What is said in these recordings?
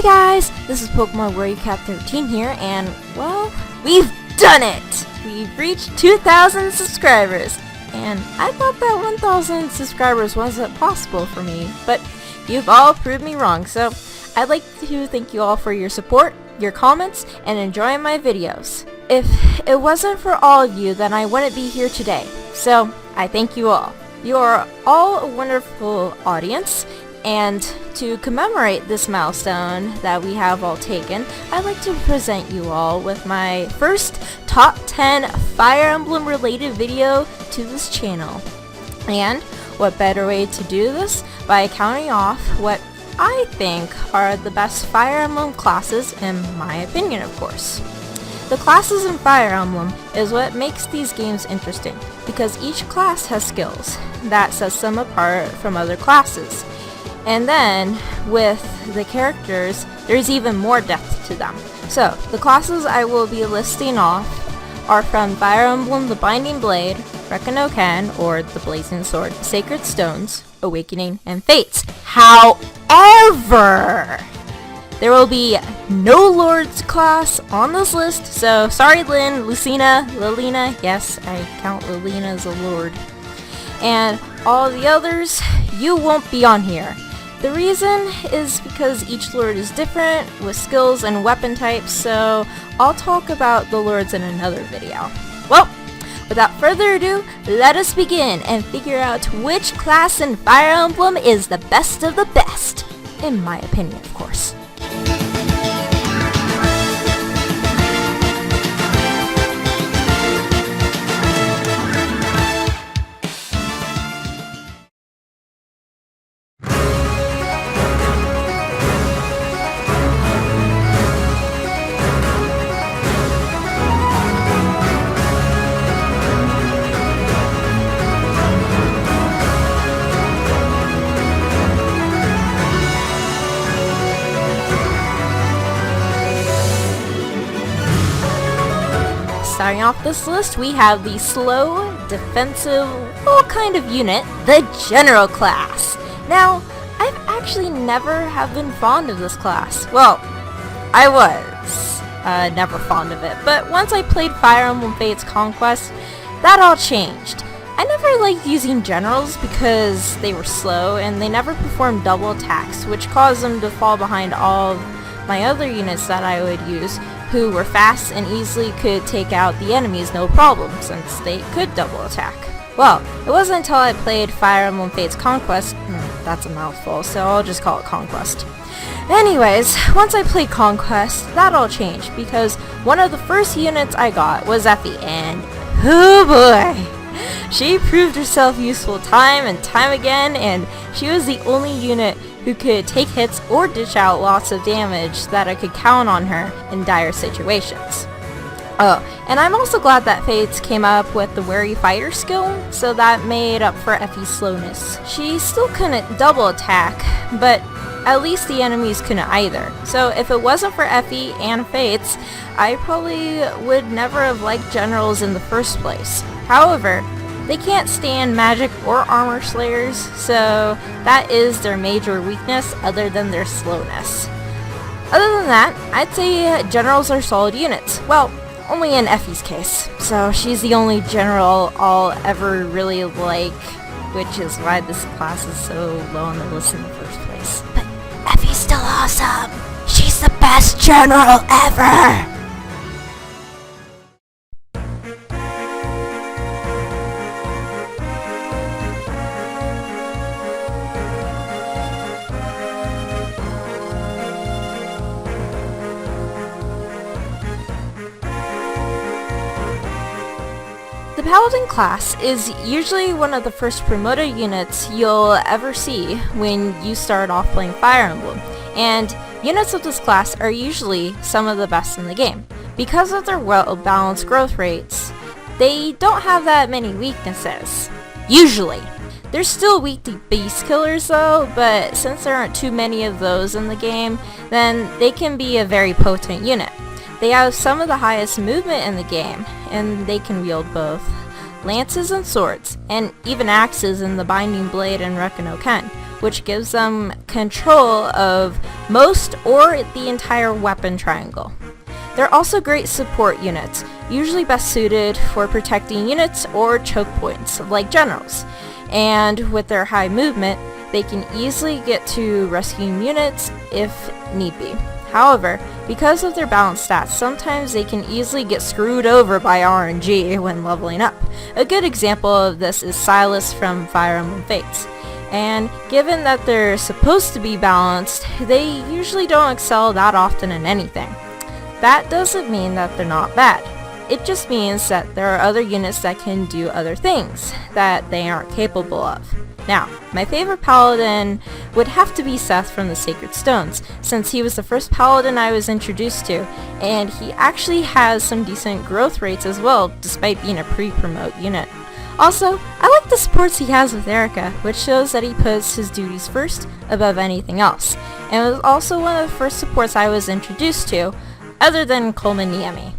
Hi guys, this is Pokemon Warrior Cat 13 here, and well, we've done it! We've reached 2,000 subscribers, and I thought that 1,000 subscribers wasn't possible for me, but you've all proved me wrong, so I'd like to thank you all for your support, your comments, and enjoying my videos. If it wasn't for all of you, then I wouldn't be here today, so I thank you all. You are all a wonderful audience, and to commemorate this milestone that we have all taken, I'd like to present you all with my first top 10 Fire Emblem related video to this channel. And what better way to do this by counting off what I think are the best Fire Emblem classes, in my opinion of course. The classes in Fire Emblem is what makes these games interesting, because each class has skills that sets them apart from other classes. And then, with the characters, there's even more depth to them. So, the classes I will be listing off are from Fire Emblem the Binding Blade, Ken, or the Blazing Sword, Sacred Stones, Awakening, and Fates. However, there will be no Lords class on this list, so sorry Lynn, Lucina, Lilina, yes, I count Lilina as a Lord. And all the others, you won't be on here. The reason is because each Lord is different with skills and weapon types, so I'll talk about the Lords in another video. Well, without further ado, let us begin and figure out which class in Fire Emblem is the best of the best, in my opinion of course. Starting off this list, we have the slow, defensive, well, kind of unit, the General class. Now, I've actually never have been fond of this class. Well, I was never fond of it, but once I played Fire Emblem Fates Conquest, that all changed. I never liked using generals because they were slow and they never performed double attacks, which caused them to fall behind all of my other units that I would use, who were fast and easily could take out the enemies no problem, since they could double attack. Well, it wasn't until I played Fire Emblem Fates Conquest, that's a mouthful, so I'll just call it Conquest. Anyways, once I played Conquest, that all changed, because one of the first units I got was Effie, and oh boy! She proved herself useful time and time again, and she was the only unit who could take hits or dish out lots of damage that I could count on her in dire situations. Oh, and I'm also glad that Fates came up with the Wary Fighter skill, so that made up for Effie's slowness. She still couldn't double attack, but at least the enemies couldn't either. So if it wasn't for Effie and Fates, I probably would never have liked generals in the first place. However, they can't stand magic or armor slayers, so that is their major weakness other than their slowness. Other than that, I'd say generals are solid units. Well, only in Effie's case. So she's the only general I'll ever really like, which is why this class is so low on the list in the first place. But Effie's still awesome! She's the best general ever! The Paladin class is usually one of the first promoted units you'll ever see when you start off playing Fire Emblem, and units of this class are usually some of the best in the game. Because of their well-balanced growth rates, they don't have that many weaknesses. Usually. They're still weak to beast killers though, but since there aren't too many of those in the game, then they can be a very potent unit. They have some of the highest movement in the game, and they can wield both lances and swords, and even axes in the Binding Blade and Ken, which gives them control of most or the entire weapon triangle. They're also great support units, usually best suited for protecting units or choke points, like generals. And with their high movement, they can easily get to rescuing units if need be. However, because of their balanced stats, sometimes they can easily get screwed over by RNG when leveling up. A good example of this is Silas from Fire Emblem Fates. And given that they're supposed to be balanced, they usually don't excel that often in anything. That doesn't mean that they're not bad. It just means that there are other units that can do other things that they aren't capable of. Now, my favorite Paladin would have to be Seth from the Sacred Stones, since he was the first Paladin I was introduced to, and he actually has some decent growth rates as well, despite being a pre-promote unit. Also, I like the supports he has with Erica, which shows that he puts his duties first above anything else, and it was also one of the first supports I was introduced to, other than Coleman Niemi.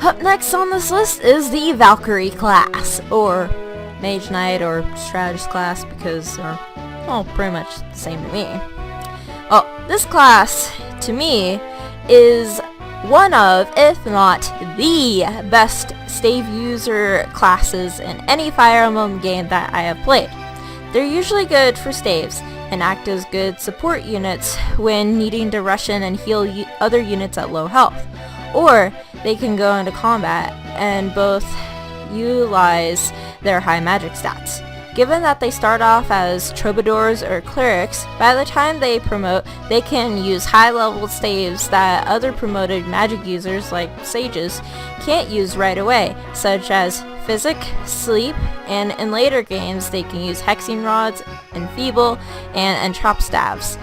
Up next on this list is the Valkyrie class, or Mage Knight, or Strategist class, because they're all pretty much the same to me. Oh, this class, to me, is one of, if not the best stave user classes in any Fire Emblem game that I have played. They're usually good for staves, and act as good support units when needing to rush in and heal other units at low health. Or they can go into combat and both utilize their high magic stats. Given that they start off as troubadours or clerics, by the time they promote, they can use high-level staves that other promoted magic users like sages can't use right away, such as Physic, Sleep, and in later games they can use Hexing Rods, Enfeeble, and Entrop Staves.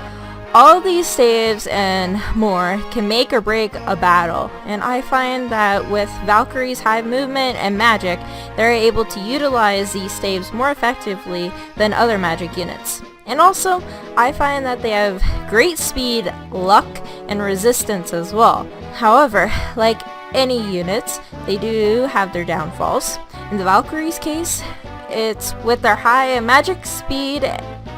All of these staves and more can make or break a battle, and I find that with Valkyrie's high movement and magic, they're able to utilize these staves more effectively than other magic units. And also, I find that they have great speed, luck, and resistance as well. However, like any units, they do have their downfalls. In the Valkyrie's case, it's with their high magic speed,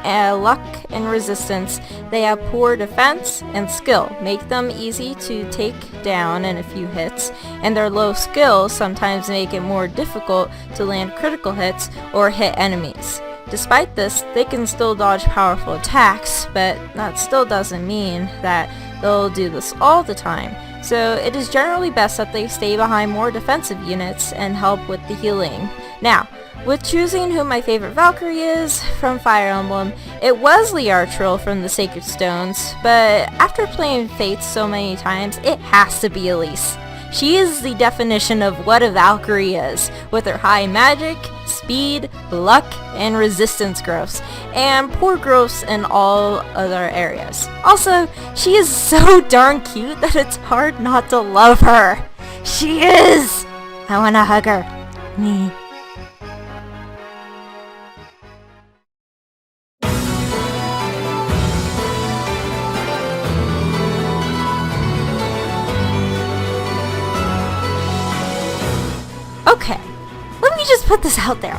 luck, and resistance, they have poor defense and skill, make them easy to take down in a few hits, and their low skill sometimes make it more difficult to land critical hits or hit enemies. Despite this, they can still dodge powerful attacks, but that still doesn't mean that they'll do this all the time. So it is generally best that they stay behind more defensive units and help with the healing. Now, with choosing who my favorite Valkyrie is from Fire Emblem, it was Liartril from the Sacred Stones, but after playing Fates so many times, it has to be Elise. She is the definition of what a Valkyrie is, with her high magic, speed, luck, and resistance growths, and poor growths in all other areas. Also, she is so darn cute that it's hard not to love her. She is! I wanna hug her. Me. Okay, let me just put this out there.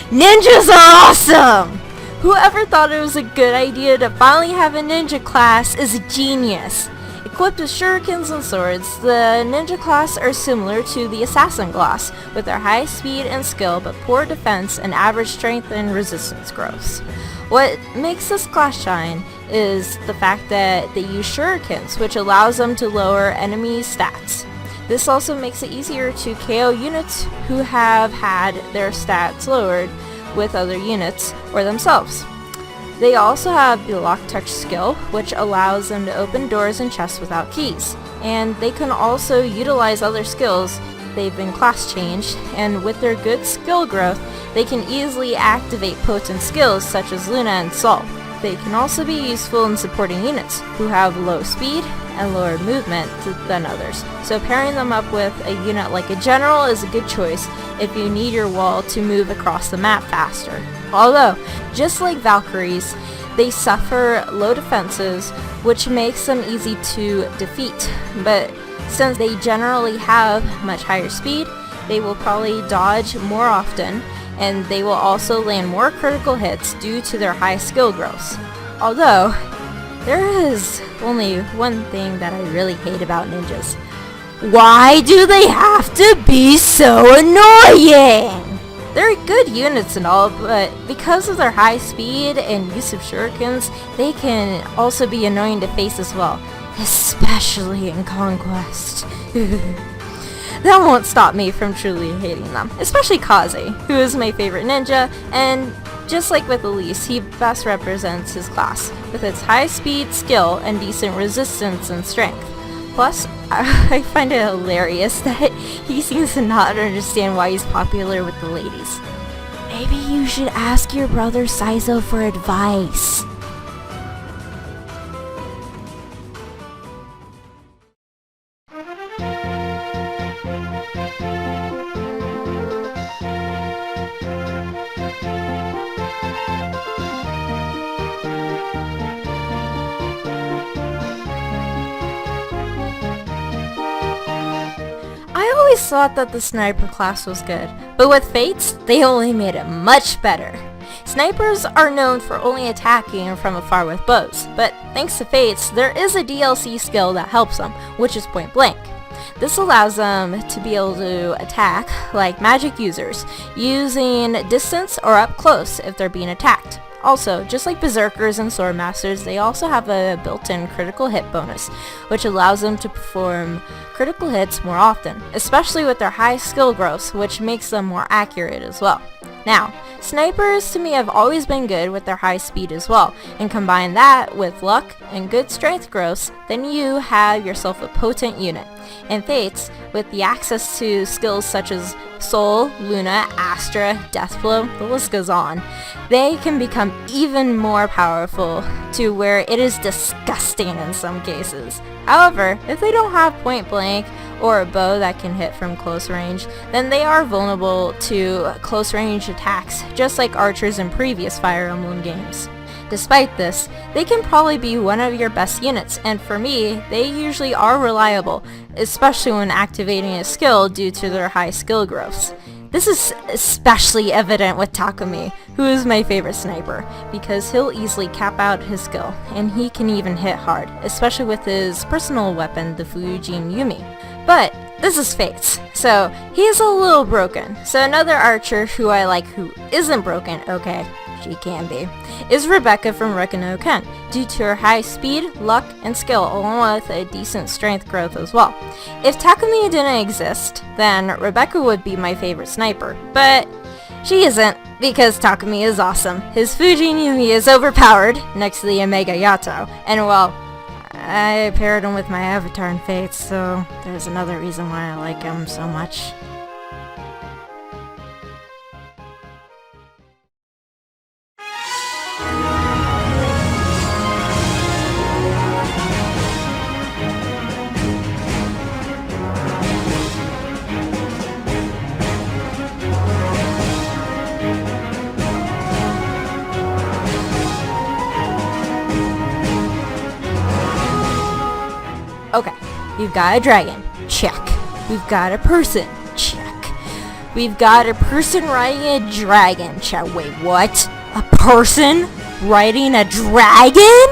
Ninjas are awesome! Whoever thought it was a good idea to finally have a ninja class is a genius. Equipped with shurikens and swords, the ninja class are similar to the assassin class, with their high speed and skill but poor defense and average strength and resistance growths. What makes this class shine is the fact that they use shurikens, which allows them to lower enemies' stats. This also makes it easier to KO units who have had their stats lowered with other units or themselves. They also have the Lock Touch skill, which allows them to open doors and chests without keys. And they can also utilize other skills. They've been class changed, and with their good skill growth, they can easily activate potent skills such as Luna and Sol. They can also be useful in supporting units who have low speed and lower movement than others, so pairing them up with a unit like a general is a good choice if you need your wall to move across the map faster. Although, just like Valkyries, they suffer low defenses, which makes them easy to defeat, but since they generally have much higher speed, they will probably dodge more often, and they will also land more critical hits due to their high skill growth. Although, there is only one thing that I really hate about ninjas. Why do they have to be so annoying? They're good units and all, but because of their high speed and use of shurikens, they can also be annoying to face as well, especially in Conquest. That won't stop me from truly hating them, especially Kaze, who is my favorite ninja, and just like with Elise, he best represents his class, with its high speed, skill, and decent resistance and strength. Plus, I find it hilarious that he seems to not understand why he's popular with the ladies. Maybe you should ask your brother Saizo for advice. I always thought that the sniper class was good, but with Fates, they only made it much better. Snipers are known for only attacking from afar with bows, but thanks to Fates, there is a DLC skill that helps them, which is point blank. This allows them to be able to attack like magic users, using distance or up close if they're being attacked. Also, just like Berserkers and Swordmasters, they also have a built-in critical hit bonus, which allows them to perform critical hits more often, especially with their high skill growth, which makes them more accurate as well. Now, snipers to me have always been good with their high speed as well, and combine that with luck and good strength growth, then you have yourself a potent unit. And Fates, with the access to skills such as Soul, Luna, Astra, Deathblow, the list goes on, they can become even more powerful to where it is disgusting in some cases. However, if they don't have point blank or a bow that can hit from close range, then they are vulnerable to close range attacks, just like archers in previous Fire Emblem games. Despite this, they can probably be one of your best units, and for me, they usually are reliable, especially when activating a skill due to their high skill growths. This is especially evident with Takumi, who is my favorite sniper, because he'll easily cap out his skill, and he can even hit hard, especially with his personal weapon, the Fujin Yumi. But this is Fates, so he is a little broken. So another archer who I like who isn't broken, okay, she can be, is Rebecca from Rekken no Ken, due to her high speed, luck, and skill, along with a decent strength growth as well. If Takumi didn't exist, then Rebecca would be my favorite sniper, but she isn't, because Takumi is awesome. His Fujin Yumi is overpowered, next to the Omega Yato, and well, I paired him with my avatar in Fates, so there's another reason why I like him so much. Okay, we've got a dragon, check. We've got a person, check. We've got a person riding a dragon, check. Wait, what? A person riding a dragon?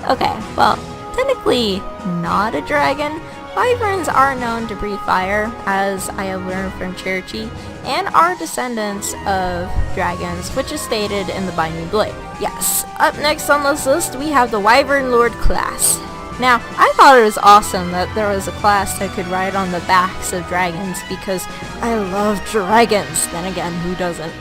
Okay, well, technically not a dragon. Wyverns are known to breathe fire, as I have learned from Cherokee, and are descendants of dragons, which is stated in the Binding Blade. Yes, up next on this list we have the Wyvern Lord class. Now, I thought it was awesome that there was a class that could ride on the backs of dragons because I love dragons. Then again, who doesn't?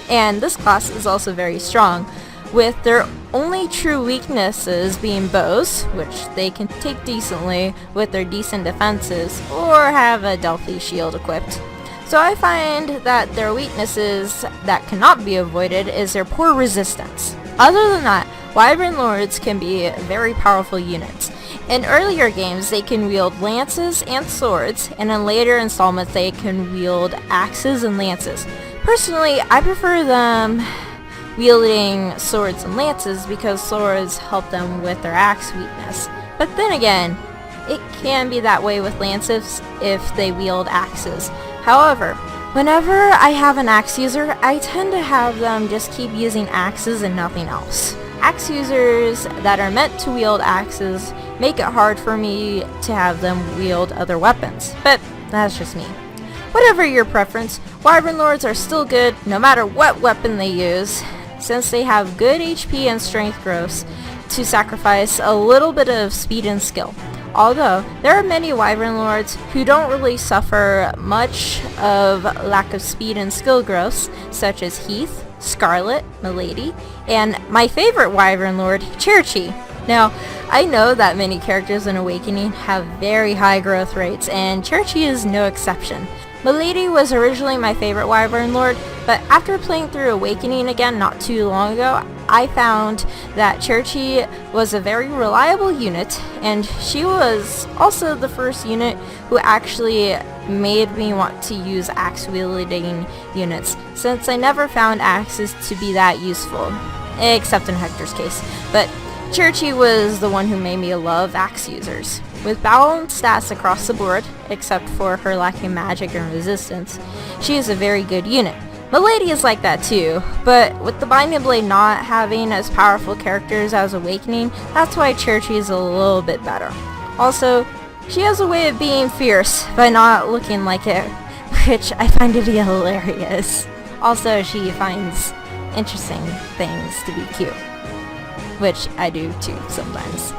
And this class is also very strong, with their only true weaknesses being bows, which they can take decently with their decent defenses, or have a Delphi shield equipped. So I find that their weaknesses that cannot be avoided is their poor resistance. Other than that, Wyvern Lords can be very powerful units, In earlier games, they can wield lances and swords, and in later installments, they can wield axes and lances. Personally, I prefer them wielding swords and lances because swords help them with their axe weakness. But then again, it can be that way with lances if they wield axes. However, whenever I have an axe user, I tend to have them just keep using axes and nothing else. Axe users that are meant to wield axes make it hard for me to have them wield other weapons, but that's just me. Whatever your preference, Wyvern Lords are still good no matter what weapon they use, since they have good HP and strength growths to sacrifice a little bit of speed and skill. Although, there are many Wyvern Lords who don't really suffer much of lack of speed and skill growths, such as Heath, Scarlet, Milady, and my favorite Wyvern Lord, Cherchi. Now, I know that many characters in Awakening have very high growth rates, and Cherchi is no exception. Milady was originally my favorite Wyvern Lord, but after playing through Awakening again not too long ago, I found that Cherchi was a very reliable unit, and she was also the first unit who actually made me want to use axe wielding units, since I never found axes to be that useful, except in Hector's case. But Cherchi was the one who made me love axe users. With balanced stats across the board, except for her lacking magic and resistance, she is a very good unit. Milady is like that too, but with the Binding Blade not having as powerful characters as Awakening, that's why Cherchi is a little bit better. Also, she has a way of being fierce by not looking like it, which I find to be hilarious. Also, she finds interesting things to be cute, which I do too sometimes.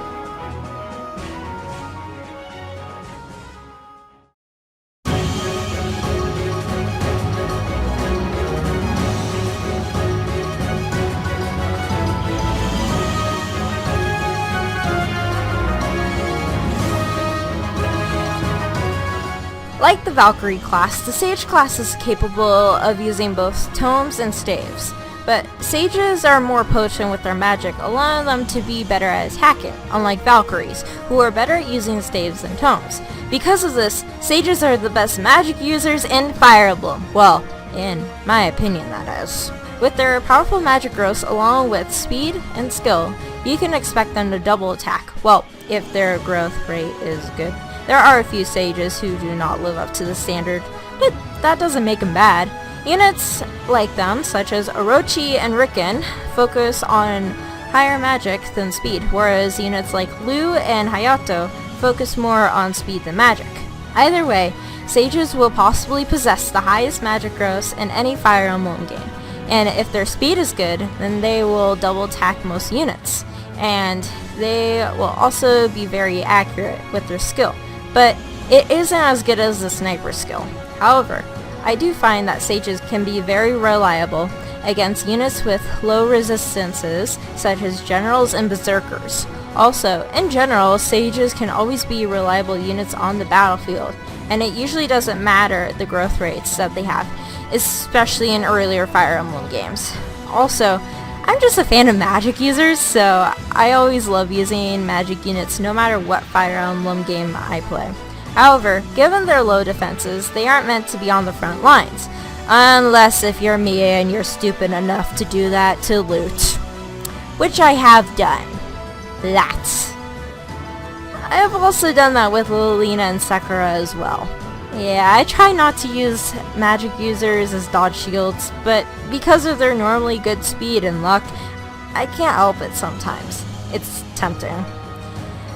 Like the Valkyrie class, the Sage class is capable of using both tomes and staves, but Sages are more potent with their magic, allowing them to be better at attacking, unlike Valkyries, who are better at using staves than tomes. Because of this, Sages are the best magic users in Fire Emblem. Well, in my opinion, that is. With their powerful magic growth along with speed and skill, you can expect them to double attack, well, if their growth rate is good. There are a few Sages who do not live up to the standard, but that doesn't make them bad. Units like them, such as Orochi and Riken, focus on higher magic than speed, whereas units like Lu and Hayato focus more on speed than magic. Either way, Sages will possibly possess the highest magic growths in any Fire Emblem game, and if their speed is good, then they will double attack most units, and they will also be very accurate with their skill. But it isn't as good as the sniper skill. However, I do find that Sages can be very reliable against units with low resistances, such as Generals and Berserkers. Also, in general, Sages can always be reliable units on the battlefield, and it usually doesn't matter the growth rates that they have, especially in earlier Fire Emblem games. Also, I'm just a fan of magic users, so I always love using magic units no matter what Fire Emblem game I play. However, given their low defenses, they aren't meant to be on the front lines, unless if you're me and you're stupid enough to do that to loot, which I have done. Lots. I have also done that with Lilina and Sakura as well. Yeah, I try not to use magic users as dodge shields, but because of their normally good speed and luck, I can't help it sometimes. It's tempting.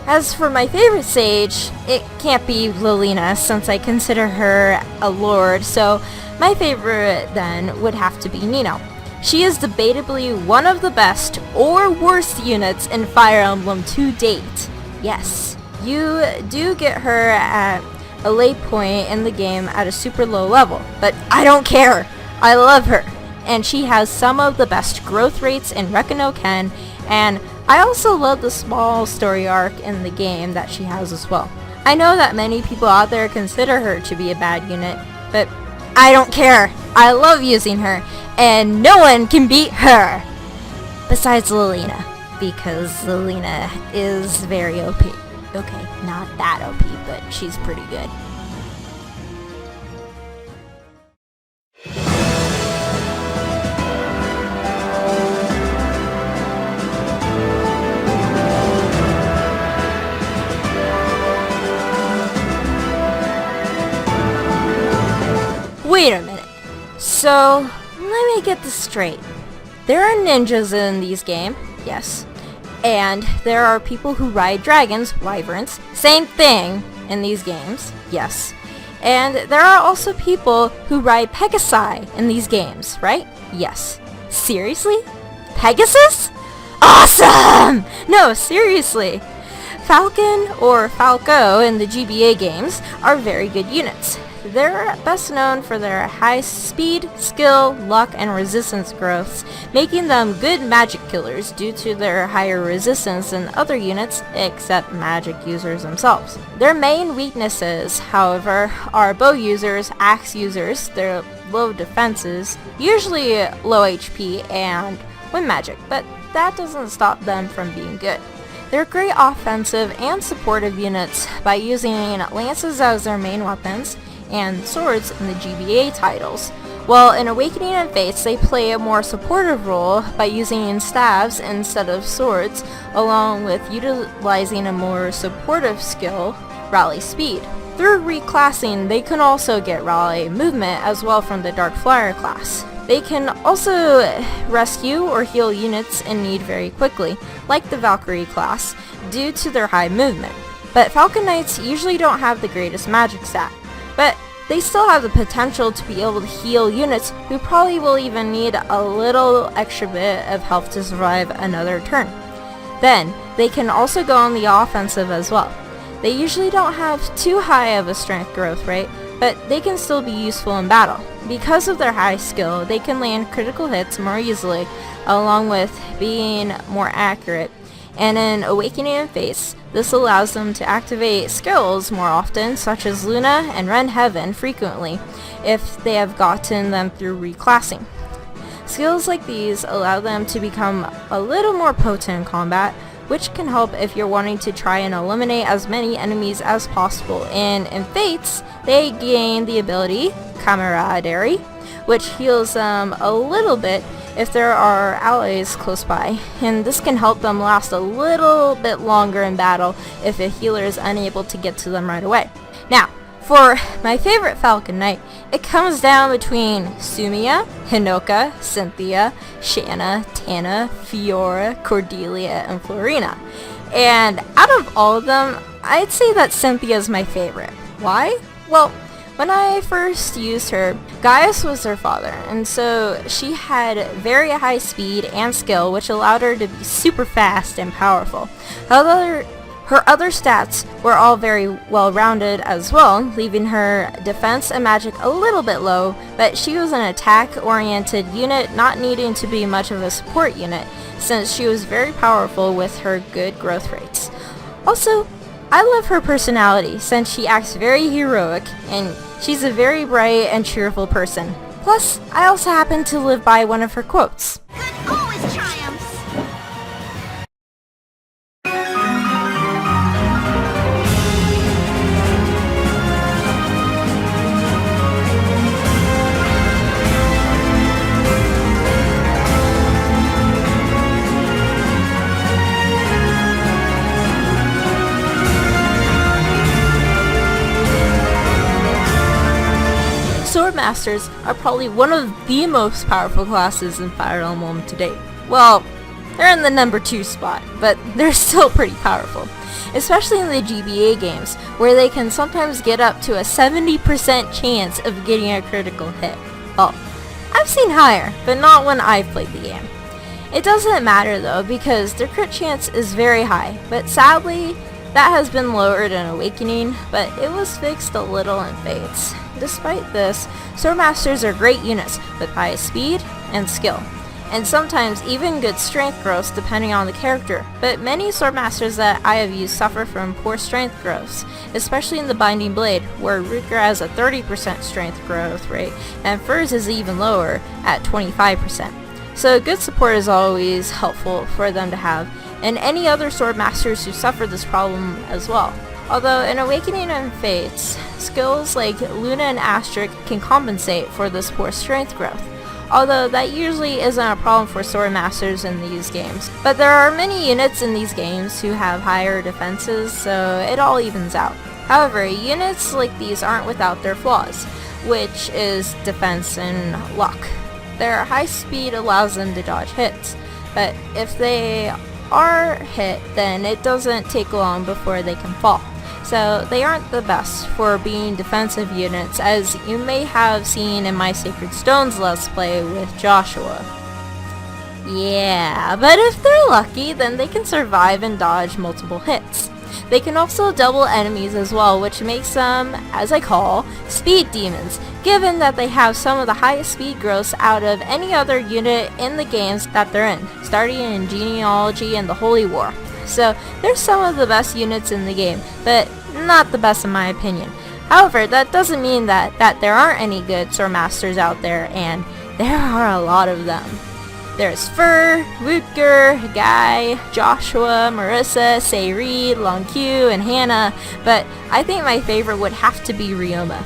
As for my favorite Sage, it can't be Lilina since I consider her a lord, so my favorite then would have to be Nino. She is debatably one of the best or worst units in Fire Emblem to date. Yes, you do get her at a late point in the game at a super low level, but I don't care. I love her, and she has some of the best growth rates in Rekken no Ken, and I also love the small story arc in the game that she has as well. I know that many people out there consider her to be a bad unit, but I don't care. I love using her, and no one can beat her! Besides Lilina, because Lilina is very OP. Okay, not that OP, but she's pretty good. Wait a minute. So, let me get this straight. There are ninjas in these games, yes. And there are people who ride dragons, wyverns, same thing in these games, yes. And there are also people who ride Pegasi in these games, right? Yes. Seriously? Pegasus? Awesome! No, seriously. Falcon or Falco in the GBA games are very good units. They're best known for their high speed, skill, luck, and resistance growths, making them good magic killers due to their higher resistance than other units except magic users themselves. Their main weaknesses, however, are bow users, axe users, their low defenses, usually low HP, and wind magic, but that doesn't stop them from being good. They're great offensive and supportive units by using lances as their main weapons, and swords in the GBA titles, while in Awakening and Fates they play a more supportive role by using staves instead of swords, along with utilizing a more supportive skill, rally speed. Through reclassing, they can also get rally movement as well from the Dark Flyer class. They can also rescue or heal units in need very quickly, like the Valkyrie class, due to their high movement. But Falcon Knights usually don't have the greatest magic stat, but they still have the potential to be able to heal units who probably will even need a little extra bit of health to survive another turn. Then, they can also go on the offensive as well. They usually don't have too high of a strength growth rate, but they can still be useful in battle. Because of their high skill, they can land critical hits more easily, along with being more accurate. And in Awakening and Fates, this allows them to activate skills more often, such as Luna and Rend Heaven frequently, if they have gotten them through reclassing. Skills like these allow them to become a little more potent in combat, which can help if you're wanting to try and eliminate as many enemies as possible. And in Fates, they gain the ability Camaraderie, which heals them a little bit if there are allies close by, and this can help them last a little bit longer in battle if a healer is unable to get to them right away. Now, for my favorite Falcon Knight, it comes down between Sumia, Hinoka, Cynthia, Shanna, Tana, Fiora, Cordelia, and Florina. And out of all of them, I'd say that Cynthia is my favorite. Why? Well, when I first used her, Gaius was her father, and so she had very high speed and skill, which allowed her to be super fast and powerful. However, her other stats were all very well-rounded as well, leaving her defense and magic a little bit low, but she was an attack-oriented unit, not needing to be much of a support unit, since she was very powerful with her good growth rates. Also, I love her personality, since she acts very heroic, and she's a very bright and cheerful person. Plus, I also happen to live by one of her quotes. Good always triumphs. Swordmasters are probably one of the most powerful classes in Fire Emblem to date. Well, they're in the number 2 spot, but they're still pretty powerful. Especially in the GBA games, where they can sometimes get up to a 70% chance of getting a critical hit. Well, I've seen higher, but not when I've played the game. It doesn't matter though, because their crit chance is very high, but sadly, that has been lowered in Awakening, but it was fixed a little in Fates. Despite this, Swordmasters are great units with high speed and skill, and sometimes even good strength growths depending on the character, but many Swordmasters that I have used suffer from poor strength growths, especially in the Binding Blade, where Rutger has a 30% strength growth rate, and Furs is even lower at 25%. So good support is always helpful for them to have, and any other sword masters who suffer this problem as well. Although in Awakening and Fates, skills like Luna and Asterisk can compensate for this poor strength growth, although that usually isn't a problem for sword masters in these games. But there are many units in these games who have higher defenses, so it all evens out. However, units like these aren't without their flaws, which is defense and luck. Their high speed allows them to dodge hits, but if they are hit, then it doesn't take long before they can fall. So they aren't the best for being defensive units, as you may have seen in my Sacred Stones Let's Play with Joshua. Yeah, but if they're lucky, then they can survive and dodge multiple hits. They can also double enemies as well, which makes them, as I call, speed demons, given that they have some of the highest speed growths out of any other unit in the games that they're in, starting in Genealogy and the Holy War. So they're some of the best units in the game, but not the best in my opinion. However, that doesn't mean that there aren't any good sword masters out there, and there are a lot of them. There's Fur, Wootger, Guy, Joshua, Marissa, Sayri, Longq, and Hannah, but I think my favorite would have to be Ryoma.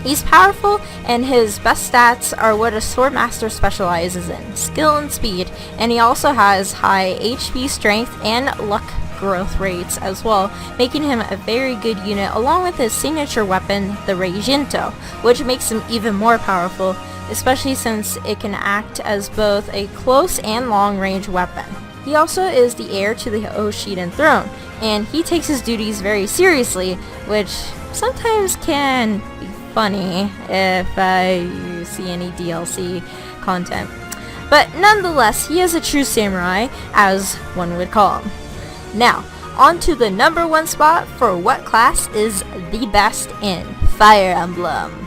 He's powerful, and his best stats are what a sword master specializes in, skill and speed, and he also has high HP strength and luck growth rates as well, making him a very good unit along with his signature weapon, the Reijinto, which makes him even more powerful, especially since it can act as both a close and long range weapon. He also is the heir to the Oshiden throne, and he takes his duties very seriously, which sometimes can be funny if you see any DLC content. But nonetheless, he is a true samurai, as one would call him. Now, on to the number one spot for what class is the best in Fire Emblem.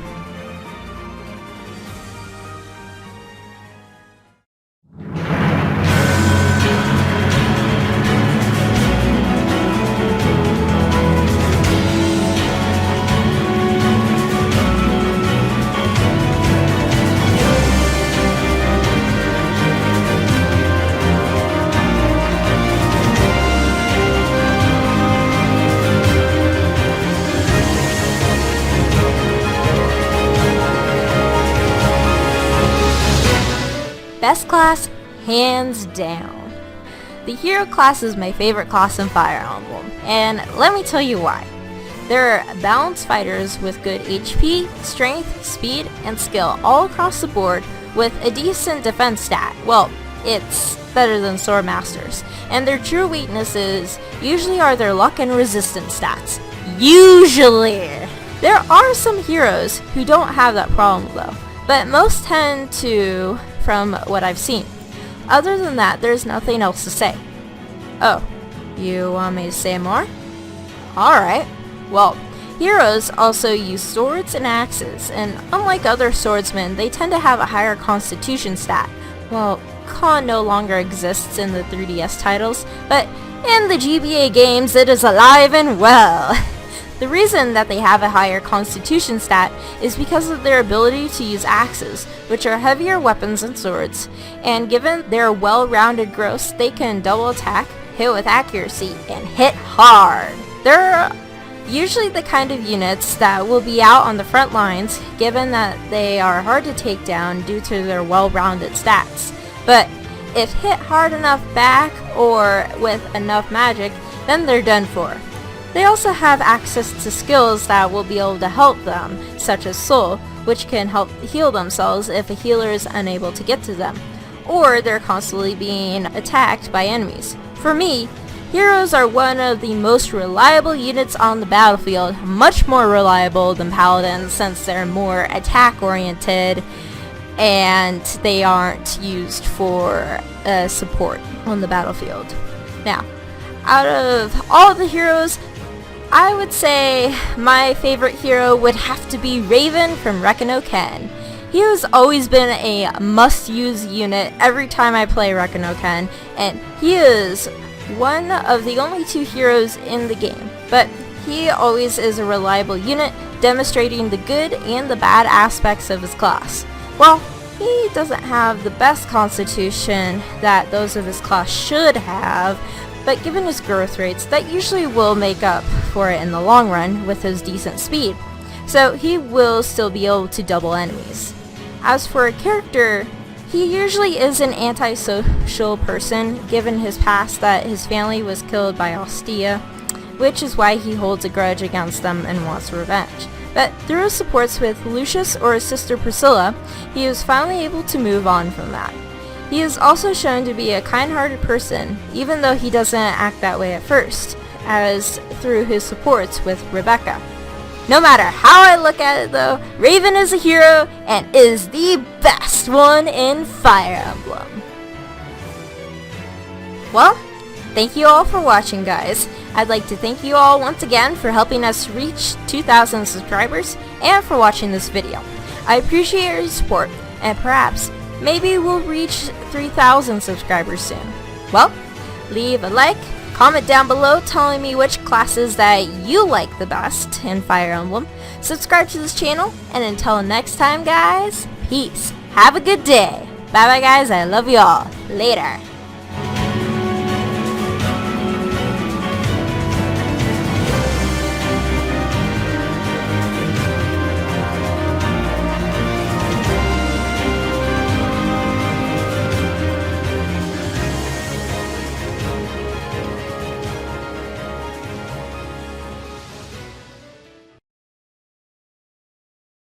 Best class, hands down. The hero class is my favorite class in Fire Emblem, and let me tell you why. They're balanced fighters with good HP, strength, speed, and skill all across the board with a decent defense stat. Well, it's better than sword masters. And their true weaknesses usually are their luck and resistance stats. Usually! There are some heroes who don't have that problem though, but most tend to, from what I've seen. Other than that, there's nothing else to say. Oh, you want me to say more? Alright. Well, heroes also use swords and axes, and unlike other swordsmen, they tend to have a higher constitution stat. Well, con no longer exists in the 3DS titles, but in the GBA games it is alive and well. The reason that they have a higher constitution stat is because of their ability to use axes, which are heavier weapons than swords, and given their well-rounded growths, they can double attack, hit with accuracy, and hit hard. They're usually the kind of units that will be out on the front lines, given that they are hard to take down due to their well-rounded stats. But if hit hard enough back or with enough magic, then they're done for. They also have access to skills that will be able to help them, such as Soul, which can help heal themselves if a healer is unable to get to them, or they're constantly being attacked by enemies. For me, heroes are one of the most reliable units on the battlefield, much more reliable than paladins since they're more attack oriented and they aren't used for support on the battlefield. Now, out of all the heroes, I would say my favorite hero would have to be Raven from Rekono Ken. He has always been a must-use unit every time I play Rekono Ken, and he is one of the only two heroes in the game, but he always is a reliable unit, demonstrating the good and the bad aspects of his class. Well, he doesn't have the best constitution that those of his class should have, but given his growth rates, that usually will make up for it in the long run with his decent speed, so he will still be able to double enemies. As for a character, he usually is an antisocial person, given his past that his family was killed by Ostia, which is why he holds a grudge against them and wants revenge. But through his supports with Lucius or his sister Priscilla, he is finally able to move on from that. He is also shown to be a kind-hearted person, even though he doesn't act that way at first, as through his supports with Rebecca. No matter how I look at it though, Raven is a hero and is the best one in Fire Emblem. Well, thank you all for watching, guys. I'd like to thank you all once again for helping us reach 2,000 subscribers and for watching this video. I appreciate your support, and perhaps maybe we'll reach 3,000 subscribers soon. Well, leave a like, comment down below telling me which classes that you like the best in Fire Emblem, subscribe to this channel, and until next time guys, peace. Have a good day. Bye bye guys, I love you all. Later.